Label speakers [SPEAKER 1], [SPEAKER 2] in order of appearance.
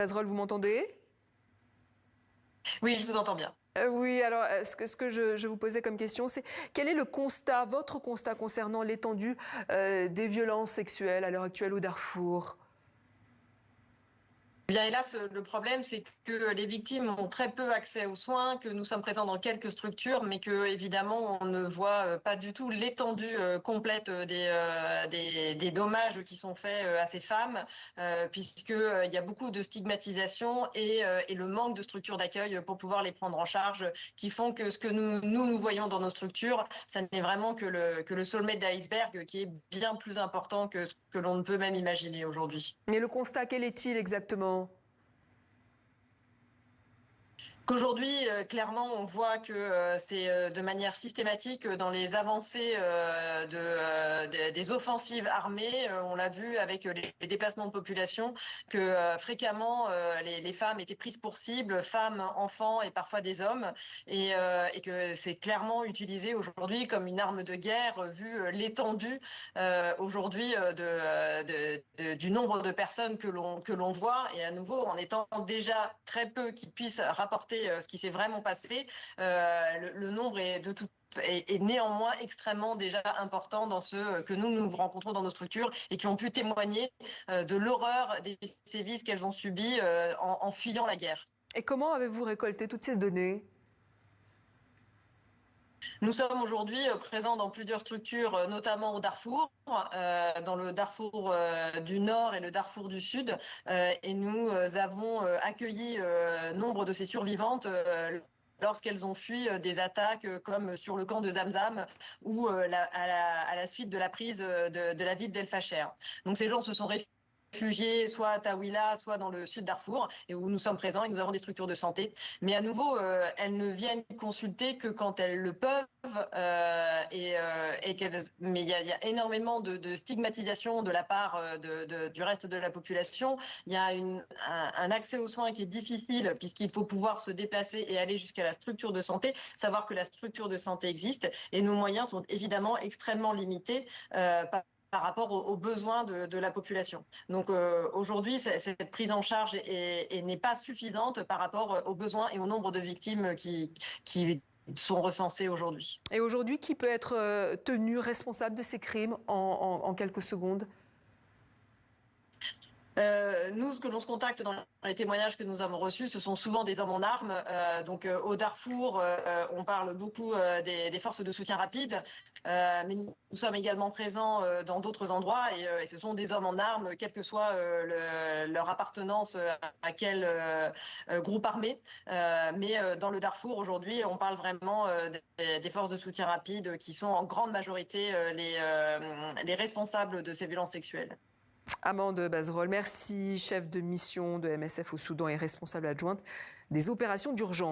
[SPEAKER 1] Azrol, vous m'entendez?
[SPEAKER 2] Oui, je vous entends bien.
[SPEAKER 1] Oui, alors ce que je vous posais comme question, c'est quel est le constat, votre constat concernant l'étendue des violences sexuelles à l'heure actuelle au Darfour?
[SPEAKER 2] Bien, hélas, le problème, c'est que les victimes ont très peu accès aux soins, que nous sommes présents dans quelques structures, mais que, évidemment, on ne voit pas du tout l'étendue complète des dommages qui sont faits à ces femmes, puisque il y a beaucoup de stigmatisation et le manque de structures d'accueil pour pouvoir les prendre en charge, qui font que ce que nous voyons dans nos structures, ça n'est vraiment que le sommet de l'iceberg, qui est bien plus important que ce que l'on ne peut même imaginer aujourd'hui.
[SPEAKER 1] Mais le constat, quel est-il exactement?
[SPEAKER 2] Qu'aujourd'hui, clairement, on voit que c'est de manière systématique dans les avancées des offensives armées. On l'a vu avec les déplacements de population, que fréquemment les femmes étaient prises pour cible, femmes, enfants et parfois des hommes, et que c'est clairement utilisé aujourd'hui comme une arme de guerre, vu l'étendue aujourd'hui du nombre de personnes que l'on voit, et à nouveau en étant déjà très peu qui puissent rapporter ce qui s'est vraiment passé, le nombre est néanmoins extrêmement déjà important dans ceux que nous rencontrons dans nos structures et qui ont pu témoigner de l'horreur des sévices qu'elles ont subis en fuyant la guerre.
[SPEAKER 1] Et comment avez-vous récolté toutes ces données?
[SPEAKER 2] Nous sommes aujourd'hui présents dans plusieurs structures, notamment au Darfour, dans le Darfour du Nord et le Darfour du Sud, et nous avons accueilli nombre de ces survivantes lorsqu'elles ont fui des attaques comme sur le camp de Zamzam ou à la suite de la prise de la ville d'El Fasher. Donc ces gens se sont réfugiés soit à Taouila, soit dans le sud Darfour, et où nous sommes présents et nous avons des structures de santé. Mais à nouveau, elles ne viennent consulter que quand elles le peuvent, mais il y a énormément de stigmatisation de la part du reste de la population. Il y a un accès aux soins qui est difficile, puisqu'il faut pouvoir se déplacer et aller jusqu'à la structure de santé, savoir que la structure de santé existe, et nos moyens sont évidemment extrêmement limités par rapport aux besoins de la population. Donc aujourd'hui, cette prise en charge n'est pas suffisante par rapport aux besoins et au nombre de victimes qui sont recensées aujourd'hui.
[SPEAKER 1] Et aujourd'hui, qui peut être tenu responsable de ces crimes en quelques secondes?
[SPEAKER 2] Nous, ce que l'on se contacte dans les témoignages que nous avons reçus, ce sont souvent des hommes en armes. Donc au Darfour, on parle beaucoup des forces de soutien rapide, mais nous sommes également présents dans d'autres endroits, et ce sont des hommes en armes, quelle que soit leur appartenance à quel groupe armé. Mais dans le Darfour, aujourd'hui, on parle vraiment des forces de soutien rapide qui sont en grande majorité les responsables de ces violences sexuelles.
[SPEAKER 1] Amande Bazerol, merci, chef de mission de MSF au Soudan et responsable adjointe des opérations d'urgence.